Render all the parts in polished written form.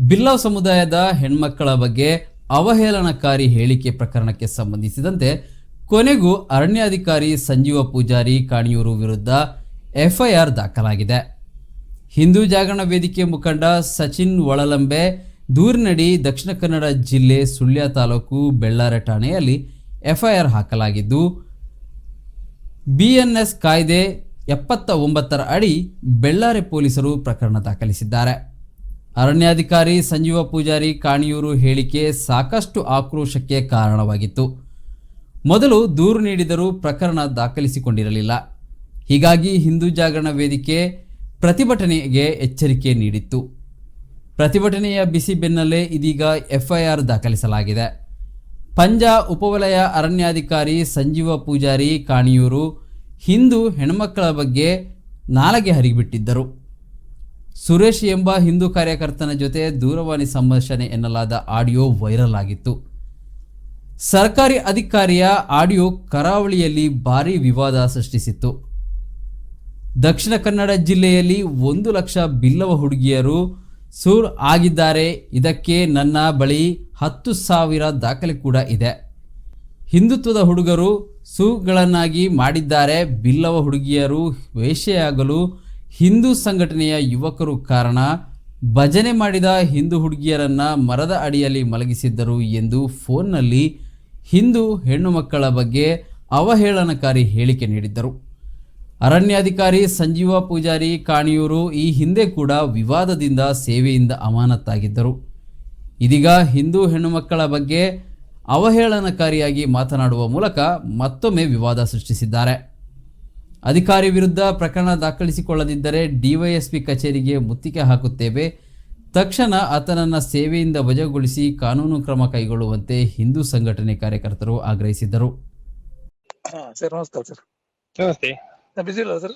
ಬಿಲ್ಲವ ಸಮುದಾಯದ ಹೆಣ್ಮಕ್ಕಳ ಬಗ್ಗೆ ಅವಹೇಳನಕಾರಿ ಹೇಳಿಕೆ ಪ್ರಕರಣಕ್ಕೆ ಸಂಬಂಧಿಸಿದಂತೆ ಕೊನೆಗೂ ಅರಣ್ಯಾಧಿಕಾರಿ ಸಂಜೀವ ಪೂಜಾರಿ ಕಾಣಿಯೂರು ವಿರುದ್ಧ ಎಫ್ಐಆರ್ ದಾಖಲಾಗಿದೆ. ಹಿಂದೂ ಜಾಗರಣ ವೇದಿಕೆ ಮುಖಂಡ ಸಚಿನ್ ಒಳಲಂಬೆ ದೂರಿನಡಿ ದಕ್ಷಿಣ ಕನ್ನಡ ಜಿಲ್ಲೆ ಸುಳ್ಯ ತಾಲೂಕು ಬೆಳ್ಳಾರೆ ಠಾಣೆಯಲ್ಲಿ ಎಫ್ಐಆರ್ ಹಾಕಲಾಗಿದ್ದು, ಬಿಎನ್ಎಸ್ ಕಾಯ್ದೆ 79ರ ಅಡಿ ಬೆಳ್ಳಾರೆ ಪೊಲೀಸರು ಪ್ರಕರಣ ದಾಖಲಿಸಿದ್ದಾರೆ. ಅರಣ್ಯಾಧಿಕಾರಿ ಸಂಜೀವ ಪೂಜಾರಿ ಕಾಣಿಯೂರು ಹೇಳಿಕೆ ಸಾಕಷ್ಟು ಆಕ್ರೋಶಕ್ಕೆ ಕಾರಣವಾಗಿತ್ತು. ಮೊದಲು ದೂರು ನೀಡಿದರೂ ಪ್ರಕರಣ ದಾಖಲಿಸಿಕೊಂಡಿರಲಿಲ್ಲ. ಹೀಗಾಗಿ ಹಿಂದೂ ಜಾಗರಣ ವೇದಿಕೆ ಪ್ರತಿಭಟನೆಗೆ ಎಚ್ಚರಿಕೆ ನೀಡಿತ್ತು. ಪ್ರತಿಭಟನೆಯ ಬಿಸಿ ಬೆನ್ನಲ್ಲೇ ಇದೀಗ ಎಫ್ಐಆರ್ ದಾಖಲಿಸಲಾಗಿದೆ. ಪಂಜಾ ಉಪವಲಯ ಅರಣ್ಯಾಧಿಕಾರಿ ಸಂಜೀವ ಪೂಜಾರಿ ಕಾಣಿಯೂರು ಹಿಂದೂ ಹೆಣ್ಮಕ್ಕಳ ಬಗ್ಗೆ ನಾಲಗೆ ಹರಿಬಿಟ್ಟಿದ್ದರು. ಸುರೇಶ್ ಎಂಬ ಹಿಂದೂ ಕಾರ್ಯಕರ್ತನ ಜೊತೆ ದೂರವಾಣಿ ಸಂಭಾಷಣೆ ಎನ್ನಲಾದ ಆಡಿಯೋ ವೈರಲ್ ಆಗಿತ್ತು. ಸರ್ಕಾರಿ ಅಧಿಕಾರಿಯ ಆಡಿಯೋ ಕರಾವಳಿಯಲ್ಲಿ ಭಾರೀ ವಿವಾದ ಸೃಷ್ಟಿಸಿತ್ತು. ದಕ್ಷಿಣ ಕನ್ನಡ ಜಿಲ್ಲೆಯಲ್ಲಿ 1 ಲಕ್ಷ ಬಿಲ್ಲವ ಹುಡುಗಿಯರು ಸೂರ್ ಆಗಿದ್ದಾರೆ. ಇದಕ್ಕೆ ನನ್ನ ಬಳಿ 10,000 ದಾಖಲೆ ಕೂಡ ಇದೆ. ಹಿಂದುತ್ವದ ಹುಡುಗರು ಸೂಗಳನ್ನಾಗಿ ಮಾಡಿದ್ದಾರೆ. ಬಿಲ್ಲವ ಹುಡುಗಿಯರು ವೇಶ್ಯೆಯಾಗಲು ಹಿಂದೂ ಸಂಘಟನೆಯ ಯುವಕರು ಕಾರಣ. ಭಜನೆ ಮಾಡಿದ ಹಿಂದೂ ಹುಡುಗಿಯರನ್ನು ಮರದ ಅಡಿಯಲ್ಲಿ ಮಲಗಿಸಿದ್ದರು ಎಂದು ಫೋನ್ನಲ್ಲಿ ಹಿಂದೂ ಹೆಣ್ಣು ಮಕ್ಕಳ ಬಗ್ಗೆ ಅವಹೇಳನಕಾರಿ ಹೇಳಿಕೆ ನೀಡಿದ್ದರು. ಅರಣ್ಯಾಧಿಕಾರಿ ಸಂಜೀವ ಪೂಜಾರಿ ಕಾಣಿಯೂರು ಈ ಹಿಂದೆ ಕೂಡ ವಿವಾದದಿಂದ ಸೇವೆಯಿಂದ ಅಮಾನತಾಗಿದ್ದರು. ಇದೀಗ ಹಿಂದೂ ಹೆಣ್ಣು ಮಕ್ಕಳ ಬಗ್ಗೆ ಅವಹೇಳನಕಾರಿಯಾಗಿ ಮಾತನಾಡುವ ಮೂಲಕ ಮತ್ತೊಮ್ಮೆ ವಿವಾದ ಸೃಷ್ಟಿಸಿದ್ದಾರೆ. ಅಧಿಕಾರಿ ವಿರುದ್ಧ ಪ್ರಕರಣ ದಾಖಲಿಸಿಕೊಳ್ಳದಿದ್ದರೆ ಡಿವೈಎಸ್ಪಿ ಕಚೇರಿಗೆ ಮುತ್ತಿಗೆ ಹಾಕುತ್ತೇವೆ. ತಕ್ಷಣ ಆತನನ್ನು ಸೇವೆಯಿಂದ ವಜಾಗೊಳಿಸಿ ಕಾನೂನು ಕ್ರಮ ಕೈಗೊಳ್ಳುವಂತೆ ಹಿಂದೂ ಸಂಘಟನೆ ಕಾರ್ಯಕರ್ತರು ಆಗ್ರಹಿಸಿದ್ದರು. ಸರ್ ನಮಸ್ಕಾರ ಸರ್. ನಮಸ್ತೆ. ಬಿಸಿ ಇಲ್ಲ ಸರ್?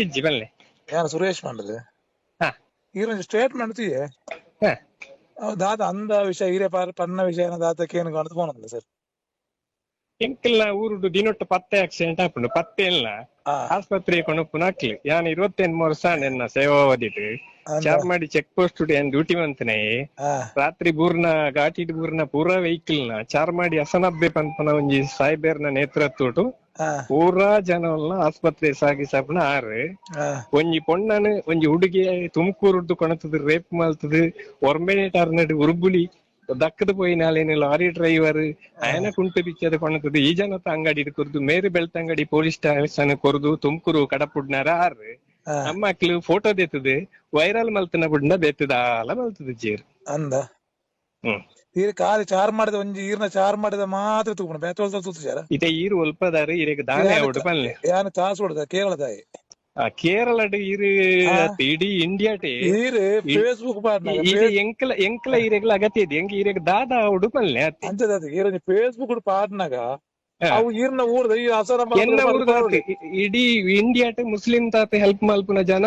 ಇಜ್ಜಿ ಬಲ್ಲೆ ಯಾರು ಸುರೇಶ್ ಮಾಡದೆ ಈರೊಂದು ಸ್ಟೇಟ್ಮೆಂಟ್ ದಾದ ಅಂದ ವಿಷಯ ಹಿರಿಯ ಪನ್ನ ವಿಷಯ ದಾತಕ್ಕೆ ಏನು ಕಾಣುತ್ತೆ ಫೋನ್ ಅಂದ ಸರ್. ಎಂಕಲ್ನ ಊರುಡು ದಿನೊಟ್ಟು ಪತ್ತೆ ಆಕ್ಸಿಡೆಂಟ್ ಆಪುಂಡು ಪತ್ತೆ ಇಲ್ಲ ಆಸ್ಪತ್ರೆ ಕೊನಪ್ಪುನ ಹಾಕ್ಲಿ ಯಾನ್ 28 ವರ್ಷ ನನ್ನ ಸೇವಾ ಓದಿಟ್ಟು ಚಾರ್ಮಾಡಿ ಚೆಕ್ ಪೋಸ್ಟ್ ಡ್ಯೂಟಿ ಮಂತನೇ ರಾತ್ರಿ ಬೂರ್ನ ಘಾಟಿಡ್ ಬೂರ್ನ ಪೂರಾ ವೆಹಿಕಲ್ ನ ಚಾರ್ಮಾಡಿ ಅಸನಬ್ಬೆ ಪಂಪನ ಒಂಜಿ ಸಾಯ್ಬೇರ್ನ ನೇತೃತ್ವಟು ಪೂರಾ ಜನವನ್ನ ಆಸ್ಪತ್ರೆ ಸಾಗಿಸಾಪುನ ಆರು ಒಂಜಿ ಪೊಣ್ಣನು ಒಂಜಿ ಹುಡುಗಿ ತುಮಕೂರುಡ್ದು ಕೊಣತದು ರೇಪ್ ಮಲ್ತದು ಒರ್ಮೆನೇಟಾರ್ ನಡು ಉರುಬುಲಿ ದಕ್ಕದ ಪೋಯಿನಾಲೇನು ಲಾರಿ ಡ್ರೈವರ್ ಆಯನ ಕುಂಟು ಬಿಚ್ಚದ ಕೊಣತದು ಈ ಜನತ ಅಂಗಡಿ ಕೊರ್ದು ಮೇರು ಬೆಳ್ತಂಗಡಿ ಪೊಲೀಸ್ ಸ್ಟೇಷನ್ ಕೊರ್ದು ತುಮಕೂರು ಕಡಪುಡ್ನಾರ ಆರು ನಮ್ಮ ಮಕ್ಳು ಫೋಟೋ ದೇತದೆ ವೈರಲ್ ಮಲ್ತನ ಬುಡ್ನ ಬೇತದಾಲ ಮಲ್ತದ ಜೇರು ಅಂದ ಈರ ಕಾಲಿ ಚಾರ್ ಮಾಡಿದ ಒಂಜಿ ಈರ್ನ ಚಾರ್ ಮಾಡಿದ ಮಾತ್ರ ತೂಪುನ ಬೇತೋಲ್ ತೂತಾರ ಇತೆ ಈರು ಒಲ್ಪದಾರು ಈರೆಗ ದಾನೆ ಔಡು ಪಲ್ಲೆ ಯಾನ ತಾಸು ಹೊಡೆದ ಕೇರಳದಾಯಿ ಕೇರಳಡ್ ಈರು ಇಡೀ ಇಂಡಿಯಾಟೆ ಈರು ಫೇಸ್ಬುಕ್ ಎಂಕಲ ಎಂಕಲ ಈರೆಗ್ಲ ಅಗತ್ಯ ಇದೆ ಎಂಕ ಈರೆಗ ದಾದ ಔಡು ಪಲ್ಲೆ ಅಂಚದ ಈರ ಫೇಸ್ಬುಕ್ ಪಾಡ್ನಾಗ ಅವು ಈರ್ನ ಊರ್ದ ಈ ಇಡೀ ಇಂಡಿಯಾಟ ಮುಸ್ಲಿಂ ತಾತ ಹೆಲ್ಪ್ ಮಲ್ಪುನ ಜನ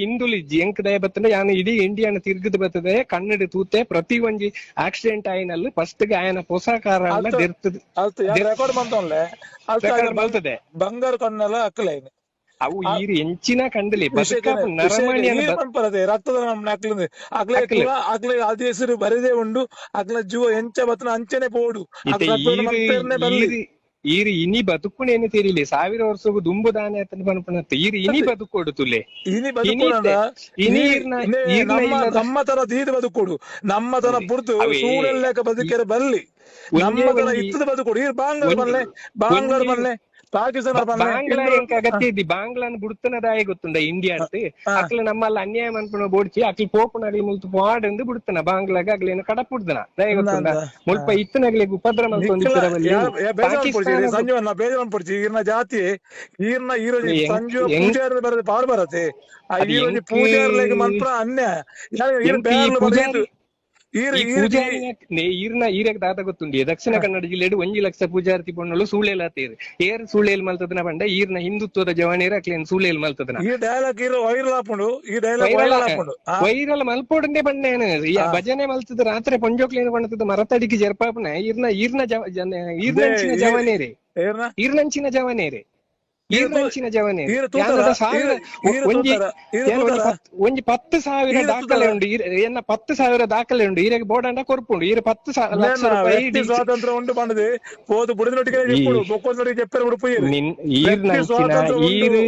ಹಿಂದುಲಿಜ್ಜಿ ಎಂಕ್ ದಯ ಬತ್ತಂದ್ರೆ ಯಾನು ಇಡೀ ಇಂಡಿಯಾನ ತಿರ್ಗದ್ ಬರ್ತದೆ ಕನ್ನಡ ತೂತೆ ಪ್ರತಿ ಒಂಜಿ ಆಕ್ಸಿಡೆಂಟ್ ಆಯ್ನಲ್ಲಿ ಫಸ್ಟ್ ಗೆ ಆಯನ ಹೊಸ ಕಾರ ರೆಕಾರ್ಡ್ ಬರ್ತದೆ ಬಂಗಾರ ಕಣ್ಣೆಲ್ಲ ಅಕ್ಕಲೇನು ಅವು ಈರು ಎಂಚಿನ ಕಂಡಲಿ ರಕ್ತದ ಅಕ್ಲೆ ಅದೇ ಹೆಸರು ಬರದೇ ಉಂಡು ಅಕ್ಲ ಜೀವ ಎಂಚ ಬತ್ತನ ಅಂಚನೆ ಪೋಡು ಈರು ಇನಿ ಬದುಕುಣೇನು ತಿರಿಲಿ 1000 ವರ್ಷಗೂ ದುಂಬು ದಾನೆ ಪನ್ಪಣತ್ತೆ ಈರು ಇನಿ ಬದುಕೋಡು ತುಲೆ ನಮ್ಮ ತರ ದೀದ ಬದುಕೋಡು ನಮ್ಮ ತರ ಬುಡ್ದು ಸೂಳೆಲ್ಲೇಕ ಬದುಕರೆ ಬರ್ಲಿ ನಮ್ಮ ತರ ಇತ್ತದ ಬದುಕೋಡು ಈರು ಬಾಂಗ್ಲಾರ್ ಬಲ್ಲೆ ಪಾಕಿಸ್ತಾನ ಅಗತ್ಯ ಇದ್ದಿ ಬಾಂಗ್ಲಾನ್ ಬುಡ್ತನದಾಯ ಗೊತ್ತುಂಡ ಇಂಡಿಯಾ ಅಂತ ಅಕ್ಲ ನಮ್ಮಲ್ಲಿ ಅನ್ಯಾಯ ಮನ್ಪುಣ ಬೋಡ್ಚಿ ಅಕ್ಲಿ ಪೋಪುನಾಗ್ಲಿ ಮುಲ್ತು ಪಾಡಂದು ಬಿಡ್ತಾನ ಬಾಂಗ್ಲಾಗ ಅಗ್ಲೇನ ಕಡಪುಡ್ದನ ದಯ ಗೊತ್ತುಂಡ ಮುಲ್ಪ ಇತ್ತನಾಗ್ಲಿ ಉಪದ್ರ ಸಂಜೀವನ್ನ ಬೇಜಾರ್ ಪಡ್ಚಿ ಈರ್ನ ಜಾತಿ ಈರ್ನ ಈರೋಜಿ ಸಂಜೀವ ಪೂಜಾರ ಬರದೆ ಪಾಡ್ ಬರತ್ತೆ ಆ ಈರೋಜಿ ಪೂಜಾರ್ಲೆಗ್ ಮನ್ಪುಣ ಅನ್ಯಾಯ ಈರ್ನ ಈರೆಗ್ ದಾತ ಗೊತ್ತುಂಡಿ ದಕ್ಷಿಣ ಕನ್ನಡ ಜಿಲ್ಲೆಡು 1 ಲಕ್ಷ ಪೂಜಾರ್ತಿ ಪೊಣ್ಣಲು ಸೂಳೆಲಾತೇರು ಏರ್ ಸೂಳೆಲ್ ಮಲ್ತದನ ಬಂಡ ಈರ್ನ ಹಿಂದುತ್ವದ ಜವಾನೇರ ಅಕ್ಲೇನ್ ಸೂಳೆಲ್ ಮಲ್ತದನ ವೈರಲ್ ಮಲ್ಪೋಡಂದೆ ಬಂಡೇನು ಭಜನೆ ಮಲ್ತದ ರಾತ್ರಿ ಪೊಂಜೋಕ್ಲೇನು ಬಣ್ಣತದ ಮರತಡಿಗೆ ಜರ್ಪಾಪನ ಈರ್ನ ಜವಾನೇರೆ ಈರ್ನಂಚಿನ ಜವಾನೇರೆ ಈರ್ನಂಚಿನ ಜವನೆ ಯಾನದ ಸಾವಿರ ಒಂಜಿ 10,000 ದಾಖಲೆ ಉಂಡು ಎನ್ನ 10,000 ದಾಖಲೆ ಉಂಡು ಈರೆಗೆ ಬೋರ್ಡ್ ಕೊರ್ಪುಂಡು ಈರೆ 10 ಲಕ್ಷ ರೂಪಾಯಿ ಸ್ವಾತಂತ್ರ್ಯ ಉಂಟು ಪಂಡದು ಪೋದು ಬುಡಿನೊಟ್ಟಿಗೆ ಇಪ್ಪುಡು ಬೊಕ್ಕೊಂದೊಟ್ಟಿಗೆ ಎಪ್ಪರೆ ಉಡುಪು ಈರ್ನಂಚಿನ ಈರು